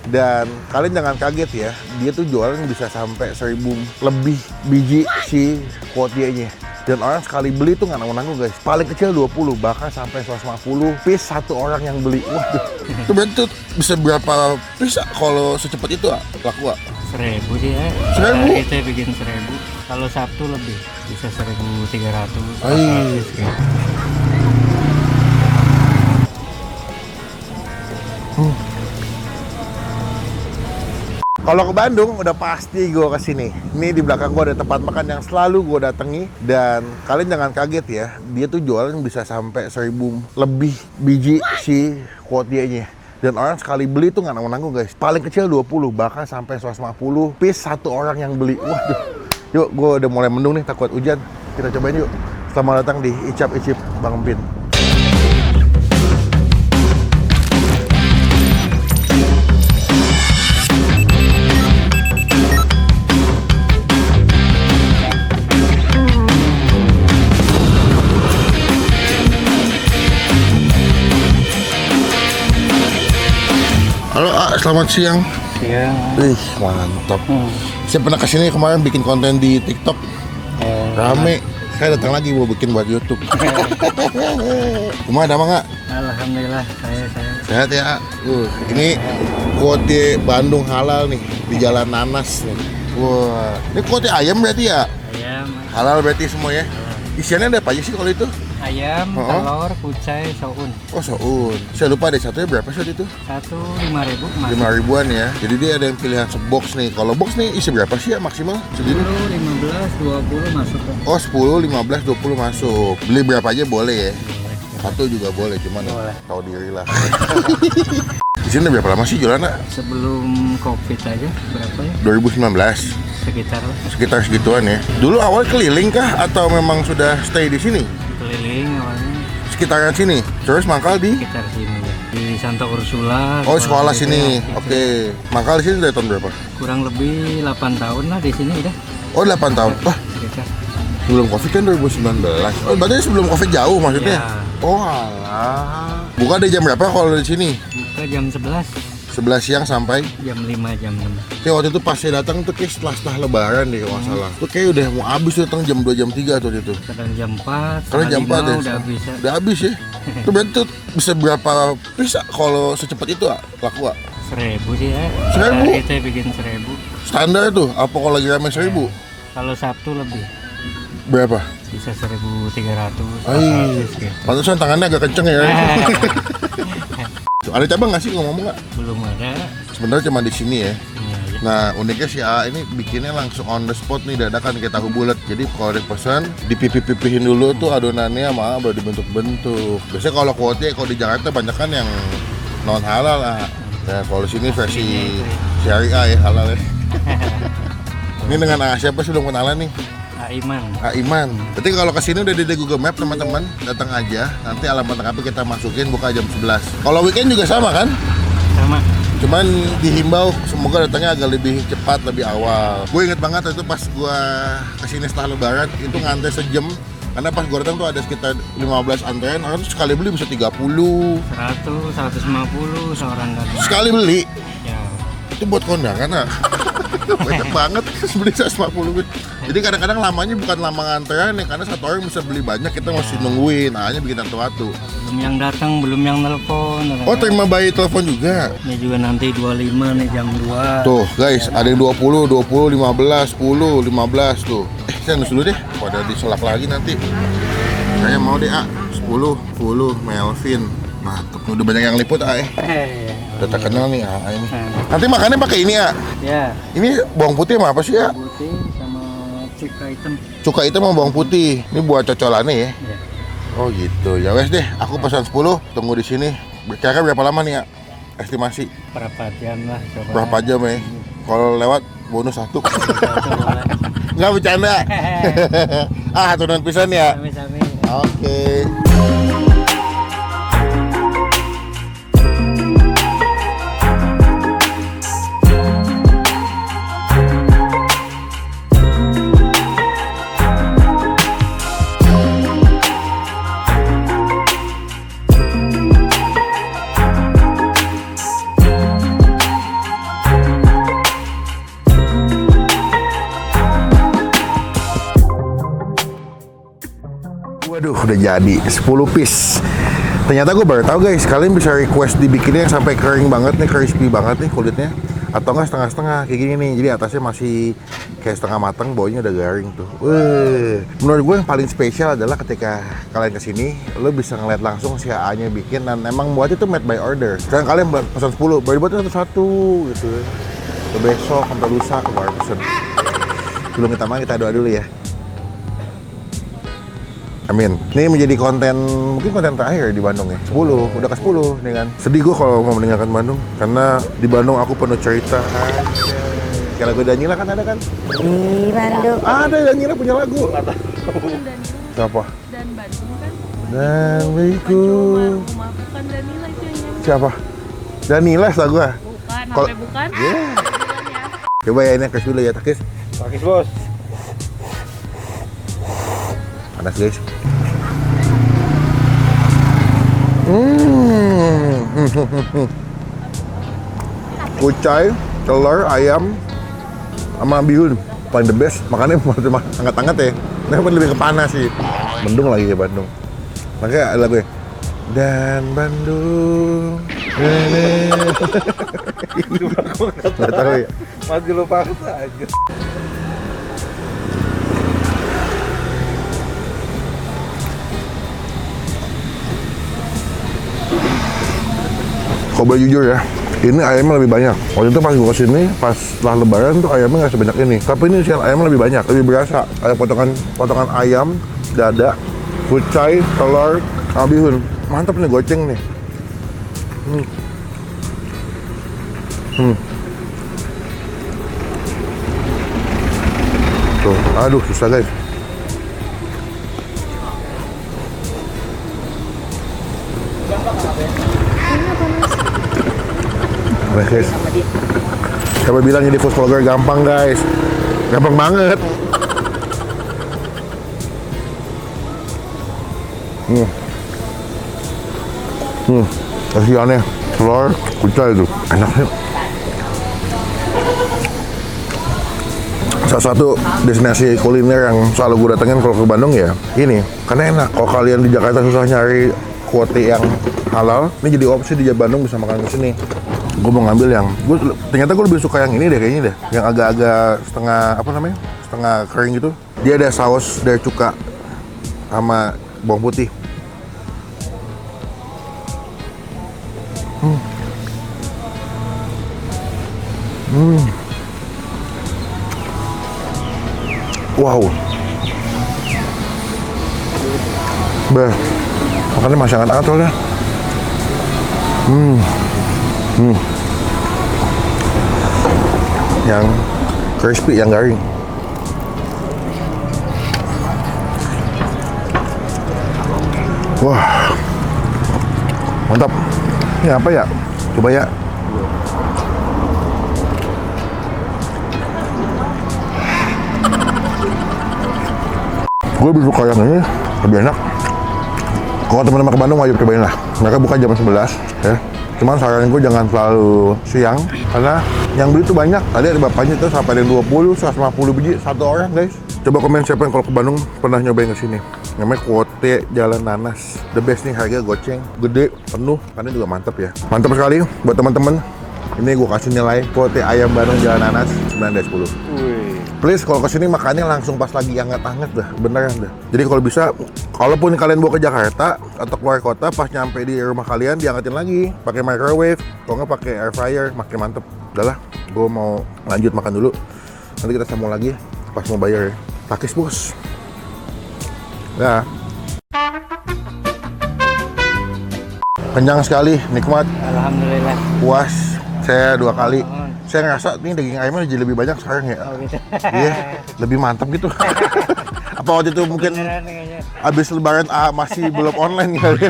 Dan kalian jangan kaget ya, dia tuh jualan bisa sampai 1000 lebih biji si kuotienya. Dan orang sekali beli tuh nggak nanggung guys. Paling kecil 20, bahkan sampai 150 piece satu orang yang beli. Waduh, itu berarti bisa berapa piece kalau secepat itu laku? 1000 sih ya. 1000? Kita bikin 1000. Kalau Sabtu lebih, bisa 1300. Kalau ke Bandung udah pasti gue kesini. Ini di belakang gue ada tempat makan yang selalu gue datangi. Dan kalian jangan kaget ya, dia tuh jualan bisa sampai 1000 lebih biji si kuotienya. Dan orang sekali beli tuh nggak nanggung guys. Paling kecil 20, bahkan sampai 150 piece satu orang yang beli. Waduh. Yuk, gue udah mulai mendung nih, takut hujan. Kita cobain yuk. Selamat datang di Icap Icip Bang Empin. Halo, selamat siang. Iya. Mantap. Saya pernah kesini kemarin bikin konten di TikTok. Rame. Saya datang lagi mau bikin buat YouTube. Cuma ada apa nggak? Alhamdulillah, saya. Sehat ya. Ini kuotie Bandung halal nih di Jalan Nanas nih. Wah, ini kuotie ayam berarti ya? Ayam. Halal berarti semua ya? Isiannya ada apa aja sih kalau itu? Ayam, telur, kucai, soun. Oh, soun. Saya lupa deh, satunya berapa sih itu? Satu 5.000 kemarin. 5.000-an ya. Jadi dia ada yang pilihan sebox nih. Kalau box nih isi berapa sih ya maksimal? 10, 15, 20 masuk kan? Oh, 10, 15, 20 masuk. Beli berapa aja boleh ya? Satu juga boleh, cuman tahu diri lah. Di sini berapa lama sih jualan? Sebelum Covid aja, berapa ya? 2019. Sekitar lah. Sekitar segituan ya. Dulu awal keliling kah atau memang sudah stay di sini? Keliling awalnya. Sekitaran sini. Terus mangkal di? Sekitar sini ya. Di Santa Ursula. Oh, sekolah gitu sini. ya. Oke. Mangkal di sini dari tahun berapa? Kurang lebih 8 tahun lah di sini udah. Oh, 8 tahun. Wah, Sekitar. sebelum Covid kan 2019. Oh, berarti sebelum Covid jauh maksudnya? Ya. Oh, alah. Buka dari jam berapa kalau di sini? Buka jam 11, 11 siang sampai jam 5, jam 6. kayak waktu itu pas saya datang tuh kayak setelah lebaran deh kalau nggak salah. Tuh kayak udah mau habis tuh, datang jam 2, jam 3 tuh itu. Kadang jam 4, Karena jam 4 deh. udah bisa. Udah habis ya. Itu berarti tuh bisa berapa piece kalau secepat itu laku? 1000 sih ya. 1000? Kita bikin 1000. Standar tuh, apa kalau lagi rame 1000? Kalau Sabtu lebih, Berapa? bisa 1.300. Gitu. Pantesan tangannya agak kenceng ya. Ada cabang nggak sih ngomong nggak? Belum ada. Sebenarnya cuma di sini ya. Ini aja. Nah uniknya si A ini bikinnya langsung on the spot nih, dadakan kayak tahu bulat. Jadi kalau dipesan dipipih-pipihin dulu tuh adonannya sama baru dibentuk-bentuk. Biasanya kalau kuotie kalau di Jakarta banyak kan yang non halal lah. Nah kalau di sini versi syariah ya, halal ya. Ini dengan siapa sih belum kenalan nih? Aiman. Iman. Berarti kalau kesini udah di Google Map teman-teman, datang aja. Nanti alamat lengkapnya kita masukin, buka jam 11. Kalau weekend juga sama kan? Sama. Cuman dihimbau semoga datangnya agak lebih cepat, lebih awal. Gue inget banget itu pas gue kesini setelah lebaran itu ngantri sejam. Karena pas gue datang tuh ada sekitar 15 antrean, orang tuh sekali beli bisa 30. 100, 150 seorang kan. Sekali beli, Ya. itu buat kondangan ah. Banyak banget, beli 150. Jadi kadang-kadang lamanya bukan lama antrean ya, karena satu orang bisa beli banyak, kita masih nungguin, hanya bikin satu-satu. Belum yang datang, belum yang nelpon. Oh, terima bayi telepon juga. Ini juga nanti 25 nih jam 2. Tuh guys, ada yang 20, 20, 15, 10, 15 tuh. Saya nus dulu deh, pada diselak lagi nanti. Saya mau deh, 10, 10, Melvin. Mantap, udah banyak yang liput ya. Udah terkenal nih ini. Nanti makannya pakai ini Ya. Ini bawang putih sama apa sih Putih sama cuka hitam. Cuka hitam sama bawang putih. Ini buat cocolannya ya. Ya. Oh gitu. Ya wes deh, aku pesan 10, tunggu di sini. Kira-kira berapa lama nih estimasi? Berapa jam lah coba. Berapa jam ya? Kalau lewat bonus 1. Boleh. Nggak bercanda. Aturan pisan ya. Sami-sami. Oke. Waduh, udah jadi 10 piece. Ternyata gue baru tahu guys, kalian bisa request dibikinnya sampai kering banget nih, crispy banget nih kulitnya. Atau enggak setengah-setengah kayak gini nih. Jadi atasnya masih kayak setengah matang, bawahnya udah garing tuh. Menurut gue yang paling spesial adalah ketika kalian kesini, lo bisa ngeliat langsung si AA-nya bikin. Dan emang buatnya tuh made by order. Sekarang kalian pesan 10, baru buatnya satu-satu gitu. Ke besok sampai lusa ke baru pesen. Sebelum kita makan, kita doa dulu ya. Amin. Ini menjadi mungkin konten terakhir di Bandung ya. 10, udah ke 10 nih kan. Sedih gue kalau mau meninggalkan Bandung. Karena di Bandung aku penuh cerita. Kayak lagu Danila kan ada kan? Di Bandung. Ada, Danila punya lagu. Nggak tahu. Siapa? Dan Bandung kan. Dan Wiku. Rumah bukan Danila itu yang nyanyi. Siapa? Danila lagu ah. Bukan, Kalo- sampai bukan. Yeah. Ya. Coba ya ini kes dulu ya, Takis. Pakis bos. Panas guys. Kucai, telur, ayam, sama bihun paling the best. Makannya hangat-hangat ya. Nah, lebih ke panas sih. Mendung lagi ya Bandung. Makanya ada lagu ya. Dan Bandung. Nggak tahu ya. Mati lo paksa aja. Kalau boleh jujur ya, ini ayamnya lebih banyak. Waktu itu pas gue kesini, pas setelah lebaran tuh ayamnya nggak sebanyak ini. Tapi ini sih ayamnya lebih banyak, lebih berasa. Ada potongan ayam, dada, kucai, telur, sama bihun. Mantap nih goceng nih. Tuh, aduh susah guys. Nah, guys. Siapa bilang jadi food vlogger gampang guys? Gampang banget. Kasihannya telur, kucai itu enaknya. Salah satu destinasi kuliner yang selalu gue datengin kalau ke Bandung ya ini, karena enak. Kalau kalian di Jakarta susah nyari kuotie yang halal, ini jadi opsi di Bandung bisa makan ke sini. Gue mau ngambil ternyata gue lebih suka yang ini deh kayaknya deh, yang agak-agak setengah kering gitu. Dia ada saus dari cuka sama bawang putih. Wow. Makannya masih hangat-hangat soalnya. Yang crispy, yang garing. Wah. Mantap. Ini apa ya? Coba ya. Gue lebih suka yang ini, lebih enak. Kalau teman-teman ke Bandung wajib cobain lah. Mereka buka jam 11 ya. Cuman saranin gue jangan selalu siang karena yang beli tuh banyak. Tadi ada bapaknya tuh sampai ada 20, 150 biji satu orang guys. Coba komen siapa yang kalau ke Bandung pernah nyobain ke sini. Namanya Kuotie Jalan Nanas. The best nih, harga goceng, gede, penuh, karena juga mantep ya. Mantap sekali buat teman-teman. Ini gue kasih nilai Kuotie ayam Bandung Jalan Nanas 9 dari 10. Please kalau kesini makannya langsung pas lagi hangat-hangat dah, beneran dah. Jadi kalau bisa, kalaupun kalian bawa ke Jakarta atau keluar kota, pas nyampe di rumah kalian diangetin lagi, pakai microwave, kalau nggak pakai air fryer, makin mantep. Udah lah, gue mau lanjut makan dulu. Nanti kita sambung lagi pas mau bayar ya. Takis bos. Ya. Kenyang sekali, nikmat, Alhamdulillah. puas. Saya 2 kali. Saya ngerasa nih daging ayamnya jadi lebih banyak sekarang ya. Oh gitu. Iya, lebih mantap gitu. Apa waktu itu mungkin abis lebaran masih belum online kali.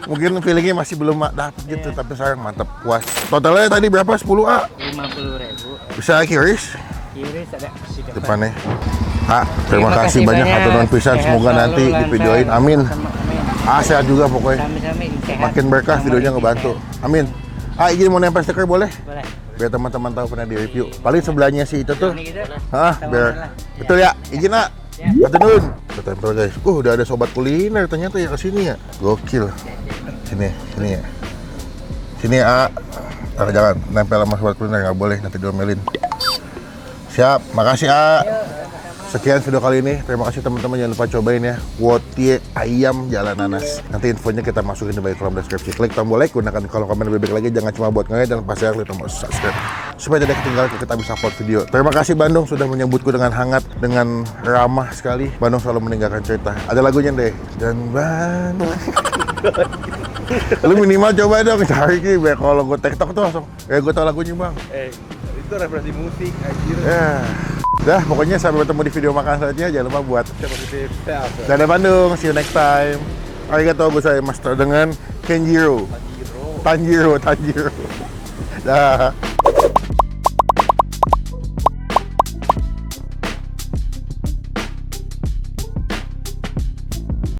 Mungkin feelingnya masih belum dapet gitu, tapi sekarang mantap, puas. Totalnya tadi berapa? 10 A? 50.000. Bisa kiris? Kiris ada di Depannya. Terima kasih banyak aturan pisan. Semoga nanti divideoin. Amin. Sehat juga pokoknya. Sami-sami sehat. Makin berkah videonya ngebantu. Amin. Izin mau nempel stiker boleh? Boleh. Biar teman-teman tahu pernah di review. Paling sebelahnya si itu tuh. Ini gitu. Biar. Betul ya? Izin nak. Hatur nuhun. Kita tempel guys. Udah ada sobat kuliner ternyata ya kesini ya. Gokil. Sini ya. Sini ya. Jangan nempel sama sobat kuliner, nggak boleh nanti diomelin. Siap, makasih A. Sekian video kali ini. Terima kasih teman-teman, jangan lupa cobain ya Wotie ayam Jalan Nanas. Nanti infonya kita masukin di bawah kolom deskripsi. Klik tombol like, gunakan kolom komen lebih baik lagi. Jangan cuma buat ngeliat, dan pasti klik tombol subscribe supaya tidak ketinggalan kita bisa upload video. Terima kasih Bandung sudah menyambutku dengan hangat, dengan ramah sekali. Bandung selalu meninggalkan cerita. Ada lagunya deh. Dan Bandung. Lu minimal coba dong cari ki, kalau gue TikTok tuh langsung gue tau lagunya bang. Itu referensi musik anjir. Ya. Dah, pokoknya sampai bertemu di video makan selanjutnya. Jangan lupa buat Positif. dadah Bandung, see you next time. Arigatou gozaimasu dengan Kenjiro. Tanjiro. Dah.